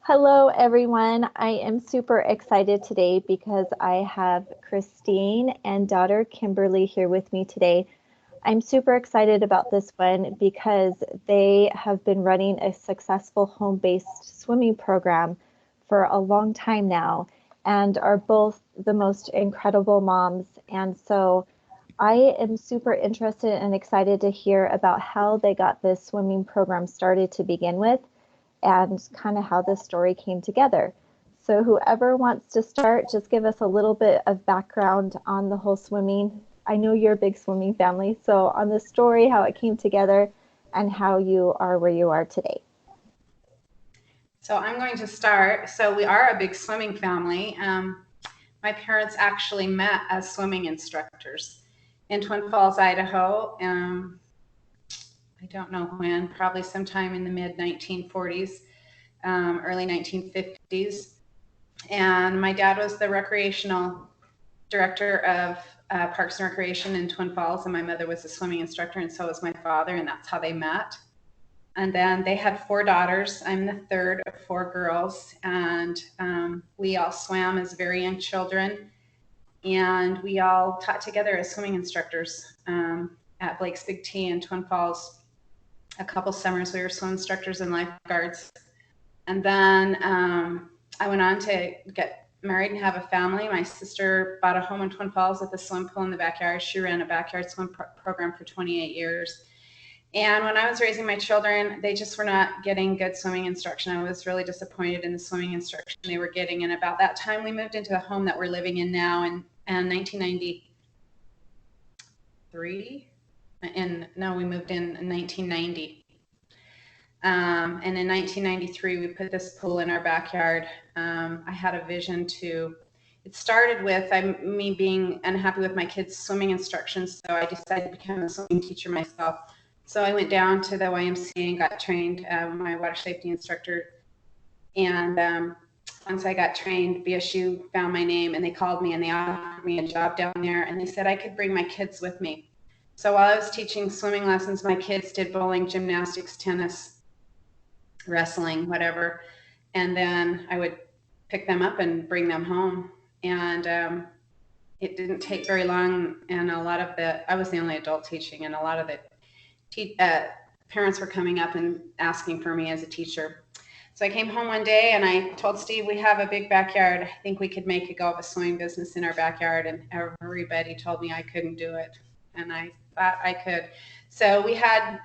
Hello, everyone. I am super excited today because I have Christine and daughter Kimberlee here with me today. I'm super excited about this one because they have been running a successful home-based swimming program for a long time now and are both the most incredible moms. And so I am super interested and excited to hear about how they got this swimming program started to begin with and kind of how this story came together. So whoever wants to start, just give us a little bit of background on the whole swimming. I know you're a big swimming family, so on the story, how it came together, and how you are where you are today. So I'm going to start. So we are a big swimming family. My parents actually met as swimming instructors in Twin Falls, Idaho. I don't know when, probably sometime in the mid 1940s, early 1950s. And my dad was the recreational director of Parks and Recreation in Twin Falls, and my mother was a swimming instructor, and so was my father, and that's how they met. And then they had 4 daughters. I'm the third of 4 girls, and we all swam as very young children, and we all taught together as swimming instructors at Blake's Big T in Twin Falls. A couple summers we were swim instructors and lifeguards. And then I went on to get married and have a family. My sister bought a home in Twin Falls with a swim pool in the backyard. She ran a backyard swim program for 28 years. And when I was raising my children, they just were not getting good swimming instruction. I was really disappointed in the swimming instruction they were getting. And about that time, we moved into the home that we're living in now in 1993. We moved in 1990. And in 1993, we put this pool in our backyard. I had a vision it started with me being unhappy with my kids' swimming instructions, so I decided to become a swimming teacher myself. So I went down to the YMCA and got trained, my water safety instructor. And once I got trained, BSU found my name and they called me and they offered me a job down there, and they said I could bring my kids with me. So while I was teaching swimming lessons, my kids did bowling, gymnastics, tennis, wrestling, whatever. And then I would pick them up and bring them home. And it didn't take very long. And I was the only adult teaching, and a lot of the parents were coming up and asking for me as a teacher. So I came home one day and I told Steve, we have a big backyard. I think we could make a go of a swimming business in our backyard. And everybody told me I couldn't do it. And I thought I could. So we had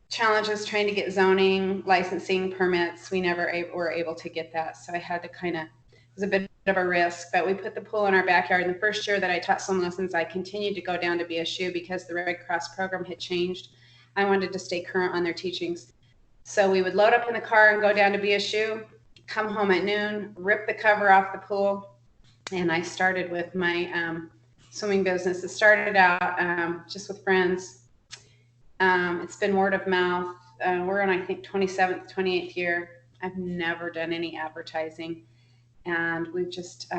challenges trying to get zoning, licensing, permits. We never were able to get that. So I had to it was a bit of a risk, but we put the pool in our backyard. And the first year that I taught swim lessons, I continued to go down to BSU because the Red Cross program had changed. I wanted to stay current on their teachings. So we would load up in the car and go down to BSU, come home at noon, rip the cover off the pool. And I started with my swimming business. It started out just with friends. It's been word of mouth. We're in, I think, 27th, 28th year. I've never done any advertising. And we've just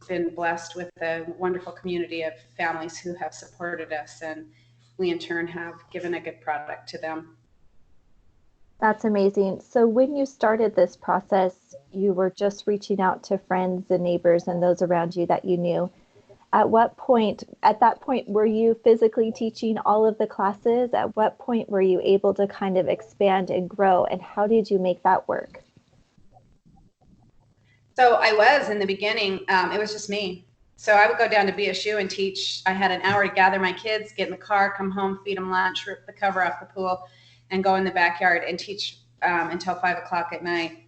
been blessed with a wonderful community of families who have supported us. And we, in turn, have given a good product to them. That's amazing. So when you started this process, you were just reaching out to friends and neighbors and those around you that you knew. At that point, were you physically teaching all of the classes? At what point were you able to kind of expand and grow? And how did you make that work? So I was in the beginning, it was just me. So I would go down to BSU and teach. I had an hour to gather my kids, get in the car, come home, feed them lunch, rip the cover off the pool, and go in the backyard and teach until 5 o'clock at night.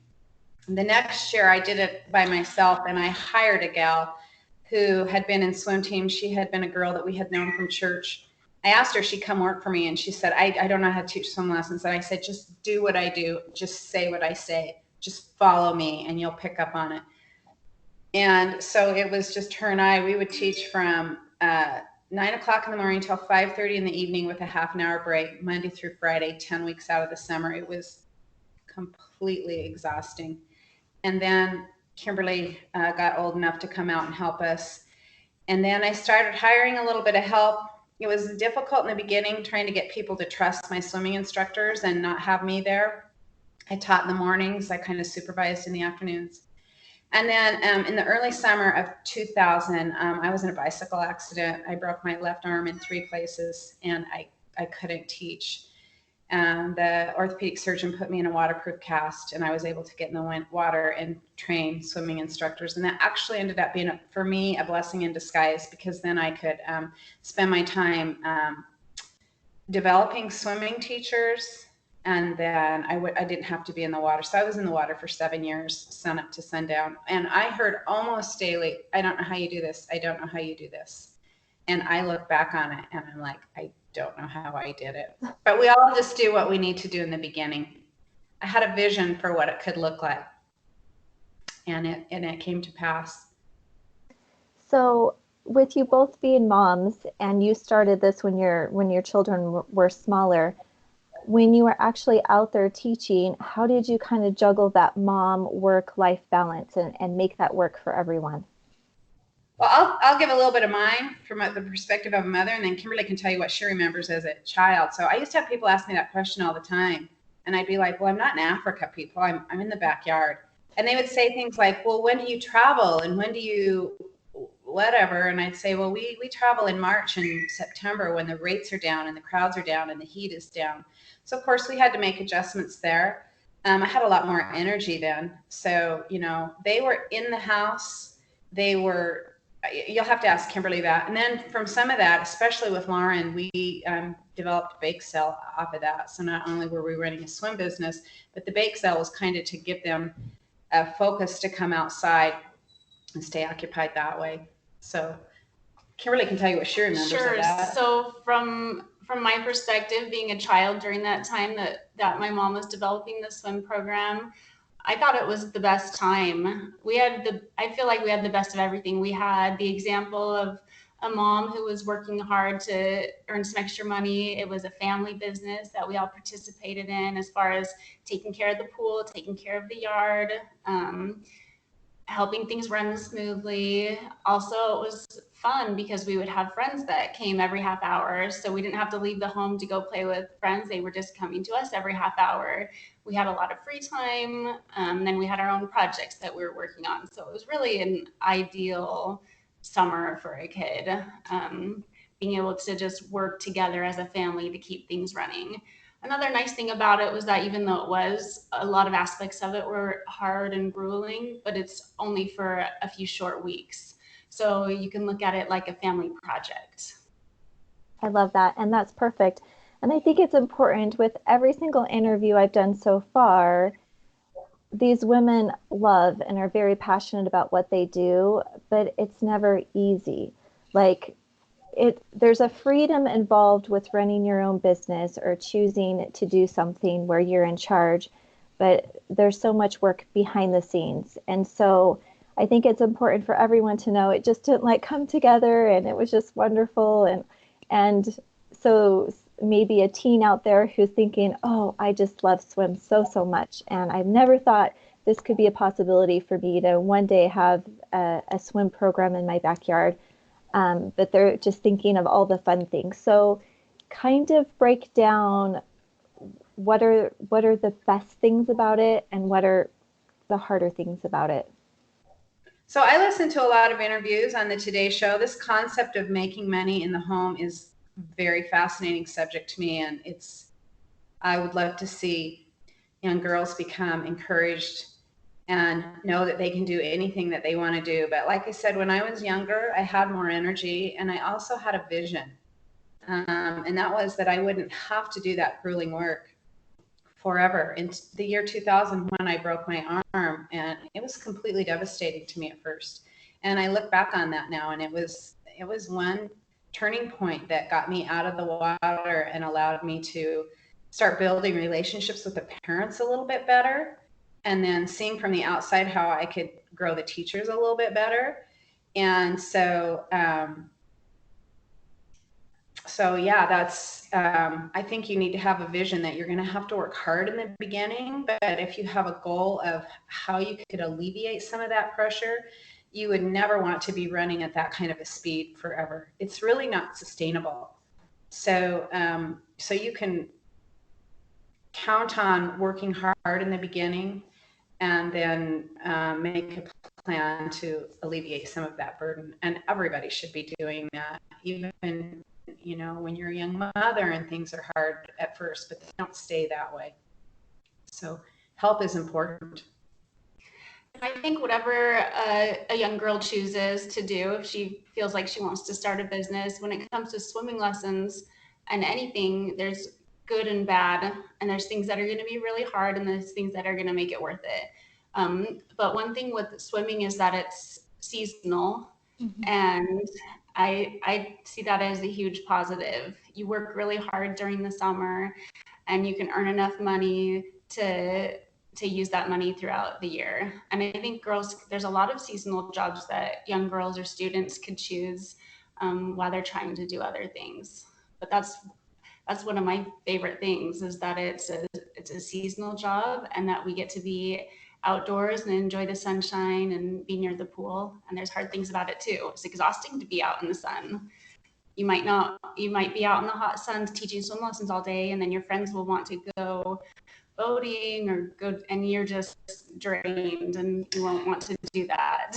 And the next year I did it by myself, and I hired a gal who had been in swim team. She had been a girl that we had known from church. I asked her if she'd come work for me, and she said, I don't know how to teach swim lessons. And I said, just do what I do. Just say what I say. Just follow me, and you'll pick up on it. And so it was just her and I. We would teach from 9 o'clock in the morning till 5:30 in the evening with a half an hour break, Monday through Friday, 10 weeks out of the summer. It was completely exhausting. And then Kimberlee got old enough to come out and help us. And then I started hiring a little bit of help. It was difficult in the beginning trying to get people to trust my swimming instructors and not have me there. I taught in the mornings. I kind of supervised in the afternoons. And then in the early summer of 2000, I was in a bicycle accident. I broke my left arm in 3 places, and I couldn't teach. And the orthopedic surgeon put me in a waterproof cast, and I was able to get in the water and train swimming instructors. And that actually ended up being, for me, a blessing in disguise, because then I could spend my time developing swimming teachers, and then I didn't have to be in the water. So I was in the water for 7 years, sun up to sundown. And I heard almost daily, I don't know how you do this. I don't know how you do this. And I look back on it and I'm like, I don't know how I did it. But we all just do what we need to do in the beginning. I had a vision for what it could look like, and it came to pass. So, with you both being moms, and you started this when your children were smaller, when you were actually out there teaching, how did you kind of juggle that mom work life balance and make that work for everyone? Well, I'll give a little bit of mine from the perspective of a mother, and then Kimberlee can tell you what she remembers as a child. So I used to have people ask me that question all the time, and I'd be like, well, I'm not in Africa, people. I'm in the backyard. And they would say things like, well, when do you travel, and when do you whatever? And I'd say, well, we travel in March and September when the rates are down and the crowds are down and the heat is down. So of course we had to make adjustments there. I had a lot more energy then. So, they were in the house. You'll have to ask Kimberlee that. And then from some of that, especially with Lauren, we developed a bake sale off of that. So not only were we running a swim business, but the bake sale was kind of to give them a focus to come outside and stay occupied that way. So Kimberlee can tell you what she remembers of that. So from my perspective, being a child during that time that my mom was developing the swim program, I thought it was the best time. I feel like we had the best of everything. We had the example of a mom who was working hard to earn some extra money. It was a family business that we all participated in, as far as taking care of the pool, taking care of the yard, helping things run smoothly. Also, it was fun because we would have friends that came every half hour. So we didn't have to leave the home to go play with friends. They were just coming to us every half hour. We had a lot of free time. Then we had our own projects that we were working on. So it was really an ideal summer for a kid, being able to just work together as a family to keep things running. Another nice thing about it was that even though it was, a lot of aspects of it were hard and grueling, but it's only for a few short weeks. So you can look at it like a family project. I love that. And that's perfect. And I think it's important with every single interview I've done so far, these women love and are very passionate about what they do, but it's never easy. Like there's a freedom involved with running your own business or choosing to do something where you're in charge, but there's so much work behind the scenes. And so I think it's important for everyone to know it just didn't like come together and it was just wonderful. And so maybe a teen out there who's thinking, oh, I just love swim so much. And I've never thought this could be a possibility for me to one day have a swim program in my backyard. But they're just thinking of all the fun things. So kind of break down what are the best things about it and what are the harder things about it. So I listen to a lot of interviews on the Today Show. This concept of making money in the home is a very fascinating subject to me, and I would love to see young girls become encouraged and know that they can do anything that they want to do. But like I said, when I was younger, I had more energy and I also had a vision. And that was that I wouldn't have to do that grueling work forever. In the year 2000, when I broke my arm, and it was completely devastating to me at first. And I look back on that now, and it was one turning point that got me out of the water and allowed me to start building relationships with the parents a little bit better, and then seeing from the outside how I could grow the teachers a little bit better. And so yeah, that's I think you need to have a vision that you're going to have to work hard in the beginning, but if you have a goal of how you could alleviate some of that pressure, you would never want to be running at that kind of a speed forever. It's really not sustainable. So you can count on working hard in the beginning, and then make a plan to alleviate some of that burden. And everybody should be doing that, even, when you're a young mother and things are hard at first, but they don't stay that way. So help is important. I think whatever a young girl chooses to do, if she feels like she wants to start a business, when it comes to swimming lessons and anything, there's good and bad, and there's things that are going to be really hard, and there's things that are going to make it worth it. But one thing with swimming is that it's seasonal, and I see that as a huge positive. You work really hard during the summer, and you can earn enough money to use that money throughout the year. And I think there's a lot of seasonal jobs that young girls or students could choose while they're trying to do other things. But that's one of my favorite things, is that it's a seasonal job, and that we get to be outdoors and enjoy the sunshine and be near the pool. And there's hard things about it too. It's exhausting to be out in the sun. You might be out in the hot sun teaching swim lessons all day, and then your friends will want to go boating or go, and you're just drained and you won't want to do that.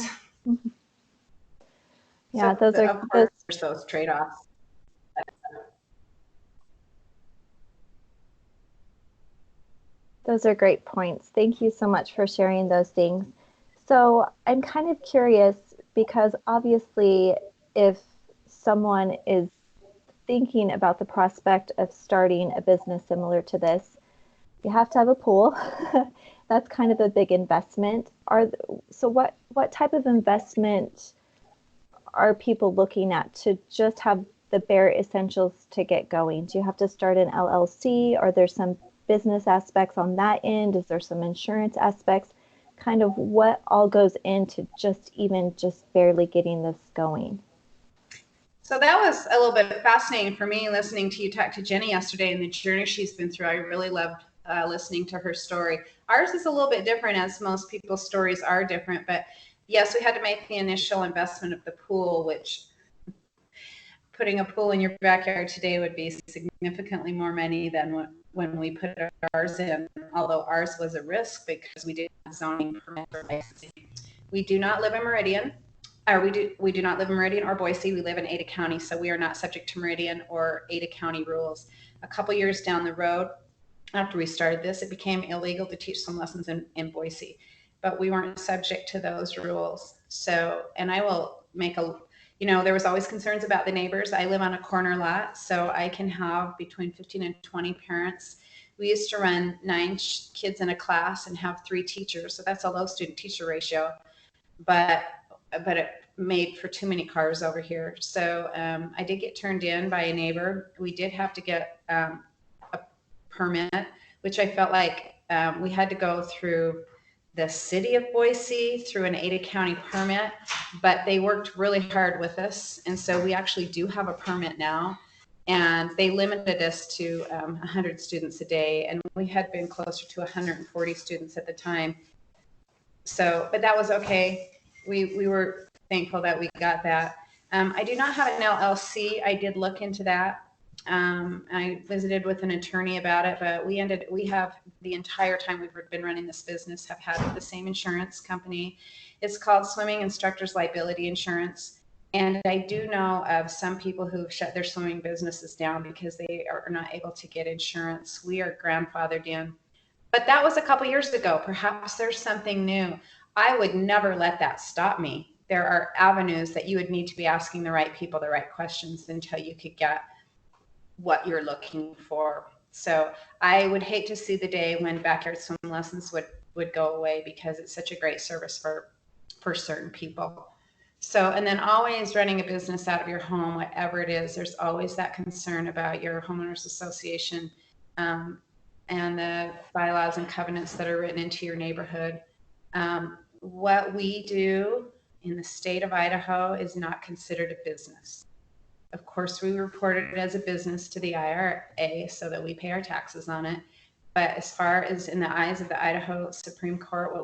Yeah, so of course, those trade-offs. Those are great points. Thank you so much for sharing those things. So I'm kind of curious, because obviously if someone is thinking about the prospect of starting a business similar to this, you have to have a pool. That's kind of a big investment. So what type of investment are people looking at to just have the bare essentials to get going? Do you have to start an LLC? Are there some business aspects on that end? Is there some insurance aspects? Kind of what all goes into just barely getting this going? So that was a little bit fascinating for me, listening to you talk to Jenny yesterday and the journey she's been through. I really loved listening to her story. Ours is a little bit different, as most people's stories are different. But yes, we had to make the initial investment of the pool, which putting a pool in your backyard today would be significantly more money than when we put ours in, although ours was a risk because we didn't have zoning permit or licensing. We do not live in Meridian. We do not live in Meridian or Boise. We live in Ada County, so we are not subject to Meridian or Ada County rules. A couple years down the road, after we started this, it became illegal to teach some lessons in Boise, but we weren't subject to those rules. So, and I will make there was always concerns about the neighbors. I live on a corner lot, so I can have between 15 and 20 parents. We used to run 9 kids in a class and have 3 teachers, so that's a low student teacher ratio, but it made for too many cars over here. So I did get turned in by a neighbor. We did have to get a permit, which I felt like we had to go through the city of Boise through an Ada County permit, but they worked really hard with us. And so we actually do have a permit now, and they limited us to 100 students a day. And we had been closer to 140 students at the time. So, but that was okay. We were thankful that we got that. I do not have an LLC. I did look into that. I visited with an attorney about it, but we have the entire time we've been running this business have had the same insurance company. It's called Swimming Instructors Liability Insurance. And I do know of some people who've shut their swimming businesses down because they are not able to get insurance. We are grandfathered in, but that was a couple years ago. Perhaps there's something new. I would never let that stop me. There are avenues that you would need to be asking the right people the right questions until you could get what you're looking for. So I would hate to see the day when backyard swim lessons would go away, because it's such a great service for certain people. So, and then always running a business out of your home, whatever it is, there's always that concern about your homeowners association and the bylaws and covenants that are written into your neighborhood. What we do in the state of Idaho is not considered a business. Of course, we report it as a business to the IRA so that we pay our taxes on it. But as far as in the eyes of the Idaho Supreme Court,